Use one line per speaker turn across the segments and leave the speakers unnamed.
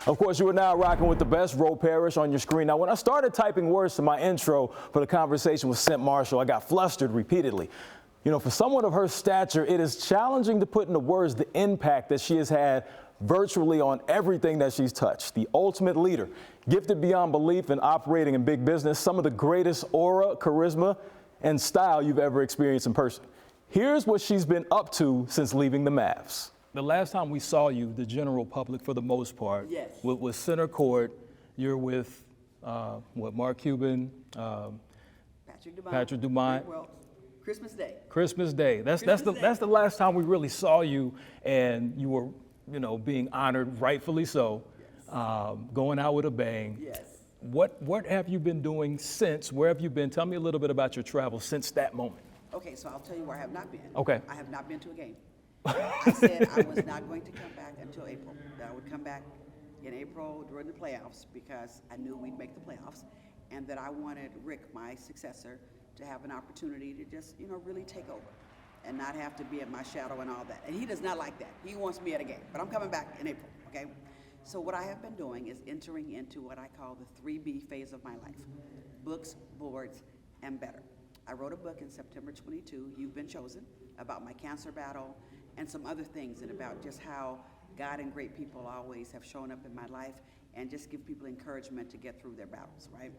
Of course, you are now rocking with the best, Ro Parrish, on your screen. Now, when I started typing words to my intro for the conversation with Cynt Marshall, I got flustered repeatedly. You know, for someone of her stature, it is challenging to put into words the impact that she has had virtually on everything that she's touched. The ultimate leader, gifted beyond belief and operating in big business, some of the greatest aura, charisma, and style you've ever experienced in person. Here's what she's been up to since leaving the Mavs. The last time we saw you, the general public for the most part,
yes,
was center court. You're with, Mark Cuban, Patrick Dumont.
Christmas Day.
Christmas Day. That's the last time we really saw you, and you were, you know, being honored, rightfully so,
yes,
going out with a bang.
Yes.
What have you been doing since? Where have you been? Tell me a little bit about your travels since that moment.
Okay, so I'll tell you where I have not been.
Okay.
I have not been to a game. I said I was not going to come back until April. That I would come back in April during the playoffs because I knew we'd make the playoffs, and that I wanted Rick, my successor, to have an opportunity to just, you know, really take over and not have to be in my shadow and all that. And he does not like that. He wants me at a game, but I'm coming back in April, okay? So what I have been doing is entering into what I call the 3B phase of my life: books, boards, and better. I wrote a book in September 22, You've Been Chosen, about my cancer battle and some other things, and about just how God and great people always have shown up in my life, and just give people encouragement to get through their battles, right?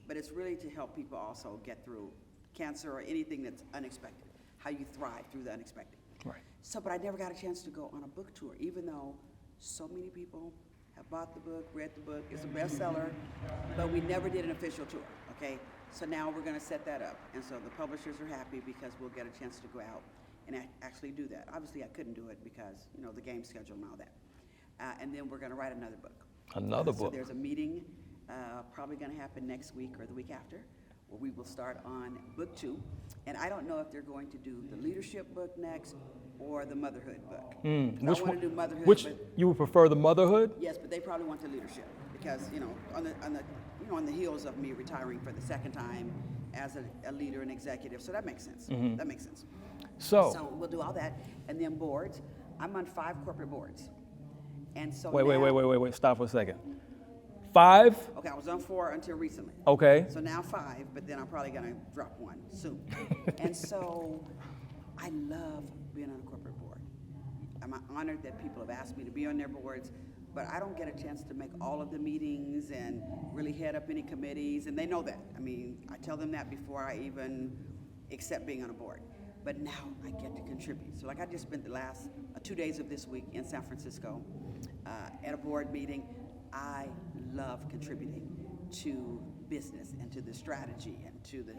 But it's really to help people also get through cancer or anything that's unexpected, how you thrive through the unexpected.
Right.
So, but I never got a chance to go on a book tour, even though so many people have bought the book, read the book, it's a bestseller, but we never did an official tour, okay? So now we're gonna set that up. And so the publishers are happy because we'll get a chance to go out and actually do that. Obviously I couldn't do it because, you know, the game schedule and all that. And then we're gonna write another book.
Another book.
So there's a meeting probably gonna happen next week or the week after, where we will start on book 2. And I don't know if they're going to do the leadership book next or the motherhood book.
Which
I want to do motherhood.
Which
but,
you would prefer, the motherhood?
yes, but they probably want the leadership because, you know, on the heels of me retiring for the second time as a leader and executive. So that makes sense.
Mm-hmm.
That makes sense.
So
we'll do all that. And then boards. I'm on 5 corporate boards. And so
wait, stop for a second. 5?
Okay, I was on 4 until recently.
Okay.
So now 5, but then I'm probably gonna drop 1 soon. And so I love being on a corporate board. I'm honored that people have asked me to be on their boards, but I don't get a chance to make all of the meetings and really head up any committees, and they know that. I mean, I tell them that before I even accept being on a board. But now I get to contribute. So like I just spent the last 2 days of this week in San Francisco at a board meeting. I love contributing to business and to the strategy and to the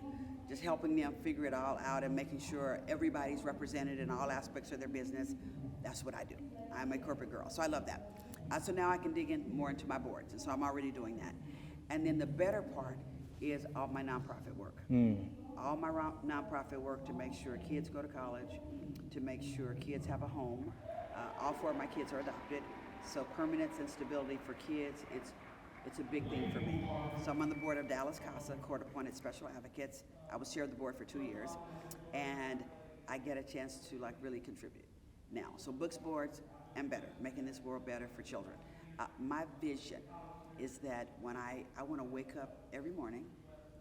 just helping them figure it all out and making sure everybody's represented in all aspects of their business. That's what I do. I'm a corporate girl, so I love that. So now I can dig in more into my boards, and so I'm already doing that. And then the better part is all my nonprofit work. All my nonprofit work to make sure kids go to college, to make sure kids have a home. All 4 of my kids are adopted. So permanence and stability for kids, it's a big thing for me. So I'm on the board of Dallas CASA, court-appointed special advocates. I was chair of the board for 2 years, and I get a chance to like really contribute now. So books, boards, and better, making this world better for children. My vision is that when I want to wake up every morning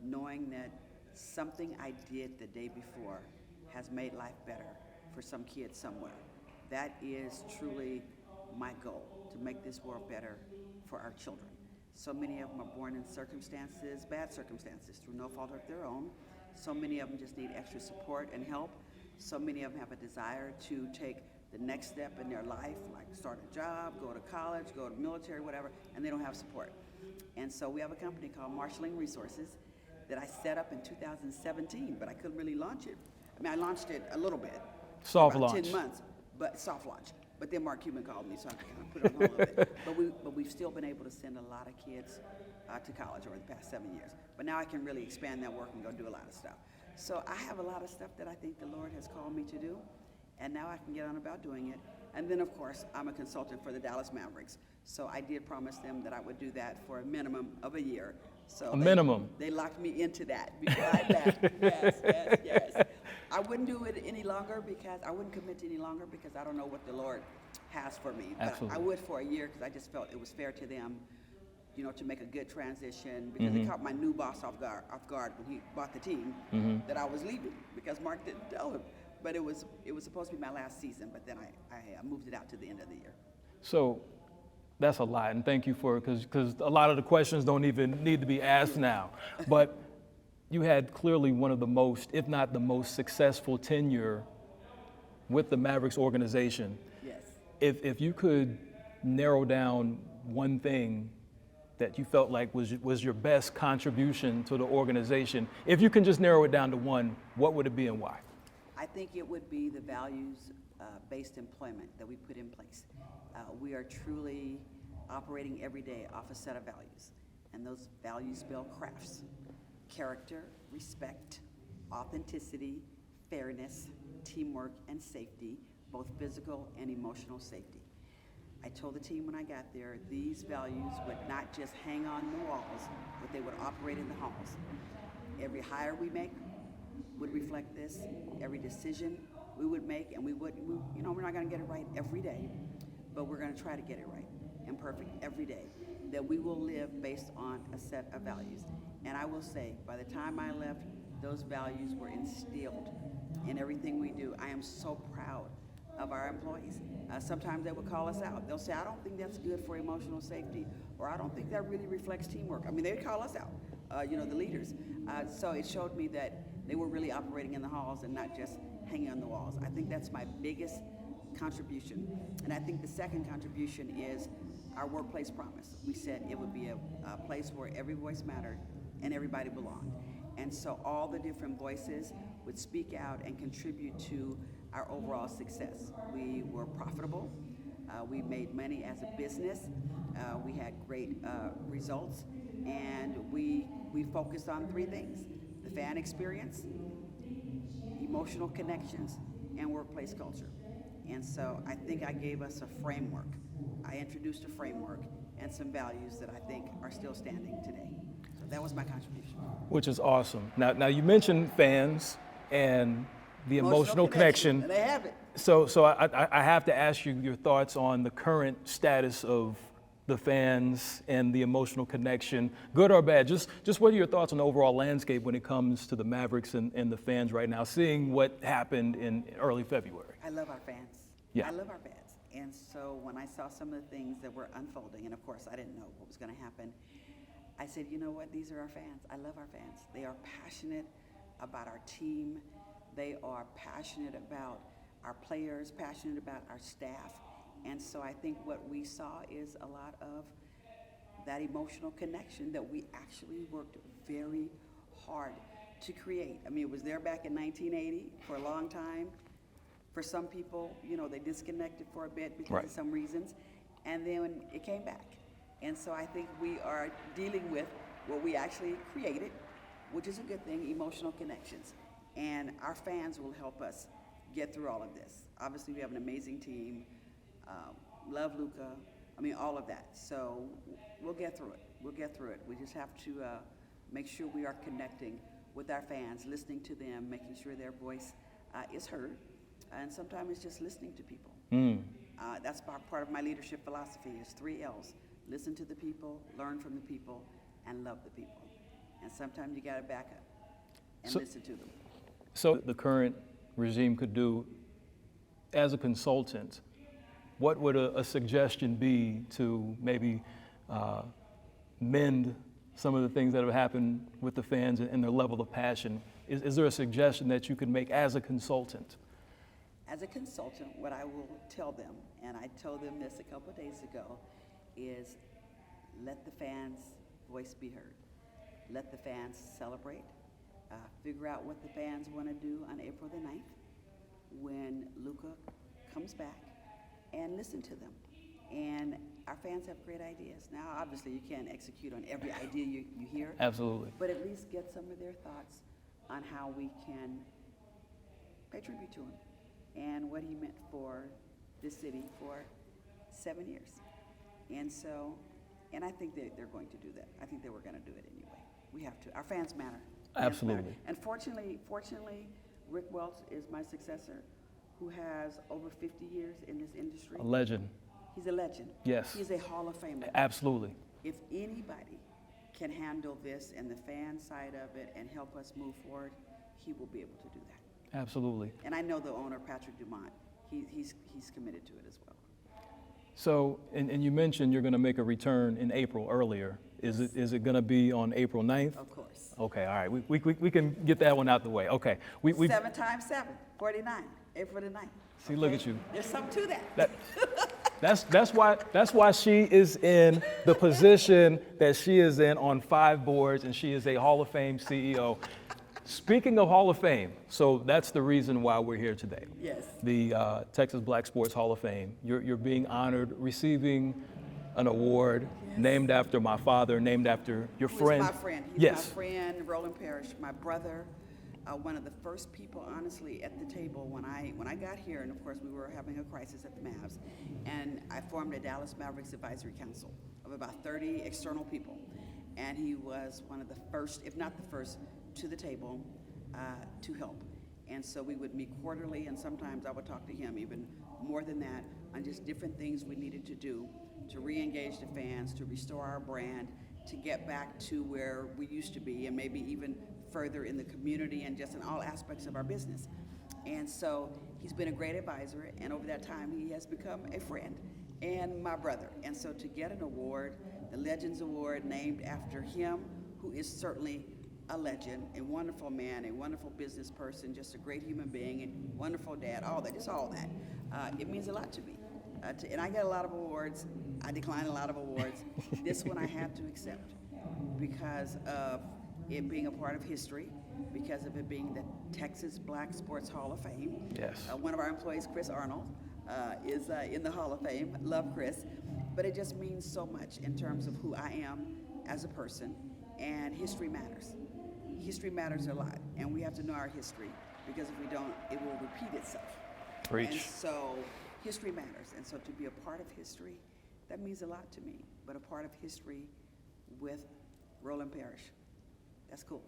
knowing that something I did the day before has made life better for some kids somewhere. That is truly my goal, to make this world better for our children. So many of them are born in circumstances, bad circumstances, through no fault of their own. So many of them just need extra support and help. So many of them have a desire to take the next step in their life, like start a job, go to college, go to military, whatever, and they don't have support. And so we have a company called Marshalling Resources that I set up in 2017, but I couldn't really launch it. I mean, I launched it a little bit.
Soft
about
launch.
10 months, but soft launch. But then Mark Cuban called me, so I kind of put it on hold a little bit. But we've still been able to send a lot of kids to college over the past 7 years. But now I can really expand that work and go do a lot of stuff. So I have a lot of stuff that I think the Lord has called me to do, and now I can get on about doing it. And then, of course, I'm a consultant for the Dallas Mavericks. So I did promise them that I would do that for a minimum of a year. So
minimum.
They locked me into that before I left. Yes. I wouldn't do it any longer because I wouldn't commit to any longer because I don't know what the Lord has for me. But
Absolutely.
I would for a year because I just felt it was fair to them, you know, to make a good transition, because it caught my new boss off guard when he bought the team that I was leaving, because Mark didn't tell him. But it was supposed to be my last season, but then I moved it out to the end of the year.
So that's a lot, and thank you for, because a lot of the questions don't even need to be asked now. But you had clearly one of the most, if not the most successful tenure with the Mavericks organization.
Yes.
If you could narrow down one thing that you felt like was your best contribution to the organization, if you can just narrow it down to one, what would it be and why?
I think it would be the values-based employment that we put in place. We are truly operating every day off a set of values, and those values spell crafts: character, respect, authenticity, fairness, teamwork, and safety, both physical and emotional safety. I told the team when I got there, these values would not just hang on the walls, but they would operate in the halls. Every hire we make would reflect this. Every decision we would make, and we're not going to get it right every day, but we're going to try to get it right and perfect every day, that we will live based on a set of values. And I will say, by the time I left, those values were instilled in everything we do. I am so proud of our employees. Sometimes they would call us out. They'll say, I don't think that's good for emotional safety, or I don't think that really reflects teamwork. I mean, they would call us out, the leaders. So it showed me that they were really operating in the halls and not just hanging on the walls. I think that's my biggest contribution. And I think the second contribution is our workplace promise. We said it would be a place where every voice mattered and everybody belonged. And so all the different voices would speak out and contribute to our overall success. We were profitable. We made money as a business. We had great results. And we focused on three things: the fan experience, emotional connections, and workplace culture. And so I think I gave us a framework. I introduced a framework and some values that I think are still standing today. So that was my contribution.
Which is awesome. Now you mentioned fans and the emotional connection.
And they have it.
So I have to ask you your thoughts on the current status of the fans and the emotional connection, good or bad. Just what are your thoughts on the overall landscape when it comes to the Mavericks and the fans right now, seeing what happened in early February?
I love our fans.
Yeah.
I love our fans. And so when I saw some of the things that were unfolding, and of course I didn't know what was going to happen, I said, you know what, these are our fans. I love our fans. They are passionate about our team. They are passionate about our players, passionate about our staff. And so I think what we saw is a lot of that emotional connection that we actually worked very hard to create. I mean, it was there back in 1980 for a long time. For some people, they disconnected for a bit because of some reasons, and then it came back. And so I think we are dealing with what we actually created, which is a good thing: emotional connections. And our fans will help us get through all of this. Obviously, we have an amazing team. Love Luka. I mean, all of that. So we'll get through it. We'll get through it. We just have to make sure we are connecting with our fans, listening to them, making sure their voice is heard. And sometimes it's just listening to people. That's part of my leadership philosophy is 3 L's. Listen to the people, learn from the people, and love the people. And sometimes you got to back up and listen to them.
So the current regime could do, as a consultant, what would a suggestion be to maybe mend some of the things that have happened with the fans and their level of passion? Is there a suggestion that you could make as a consultant?
As a consultant, what I will tell them, and I told them this a couple of days ago, is let the fans' voice be heard. Let the fans celebrate. Figure out what the fans want to do on April the 9th when Luka comes back, and listen to them. And our fans have great ideas. Now, obviously, you can't execute on every idea you hear.
Absolutely.
But at least get some of their thoughts on how we can pay tribute to him and what he meant for this city for 7 years. And I think they're going to do that. I think they were going to do it anyway. We have to. Our fans matter.
Absolutely.
And fortunately, Rick Welch is my successor, who has over 50 years in this industry.
A legend.
He's a legend.
Yes.
He's a Hall of Famer.
Absolutely.
If anybody can handle this and the fan side of it and help us move forward, he will be able to do that.
Absolutely.
And I know the owner, Patrick Dumont, he's committed to it as well.
So, and you mentioned you're going to make a return in April earlier. Is it going to be on April 9th?
Of course.
Okay, all right. We can get that one out the way. Okay. We
7 times 7, 49, April the 9th.
See, look at you.
There's something to that.
That's why she is in the position that she is in on 5 boards, and she is a Hall of Fame CEO. Speaking of Hall of Fame, so that's the reason why we're here today.
Yes.
The Texas Black Sports Hall of Fame. You're being honored, receiving an award named after my father, named after your friend.
He's my friend. He's
Yes.
my friend, Ro Parrish, my brother. One of the first people, honestly, at the table when I got here, and of course we were having a crisis at the Mavs, and I formed a Dallas Mavericks Advisory Council of about 30 external people, and he was one of the first, if not the first, to the table to help. And so we would meet quarterly, and sometimes I would talk to him even more than that on just different things we needed to do to re-engage the fans, to restore our brand, to get back to where we used to be, and maybe even further in the community and just in all aspects of our business. And so he's been a great advisor, and over that time he has become a friend and my brother. And so to get an award, the Legends Award, named after him, who is certainly a legend, a wonderful man, a wonderful business person, just a great human being, and wonderful dad, all that, just all that. It means a lot to me. And I get a lot of awards. I decline a lot of awards. This one I had to accept because of it being a part of history, because of it being the Texas Black Sports Hall of Fame.
Yes.
One of our employees, Chris Arnold, is in the Hall of Fame. Love Chris. But it just means so much in terms of who I am as a person, and history matters. History matters a lot, and we have to know our history, because if we don't, it will repeat itself.
Preach.
And so history matters, and so to be a part of history, that means a lot to me, but a part of history with Ro Parrish. That's cool.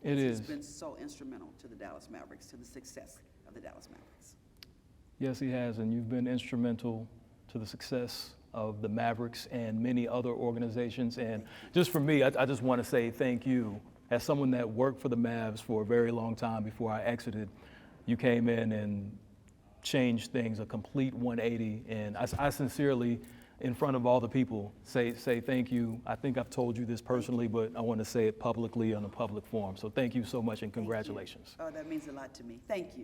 It is.
He's been so instrumental to the Dallas Mavericks, to the success of the Dallas Mavericks.
Yes, he has, and you've been instrumental to the success of the Mavericks and many other organizations. And just for me, I just want to say thank you. As someone that worked for the Mavs for a very long time before I exited, you came in and changed things a complete 180. And I sincerely, in front of all the people, say thank you. I think I've told you this personally, but I want to say it publicly on a public forum. So thank you so much, and congratulations.
Oh, that means a lot to me. Thank you.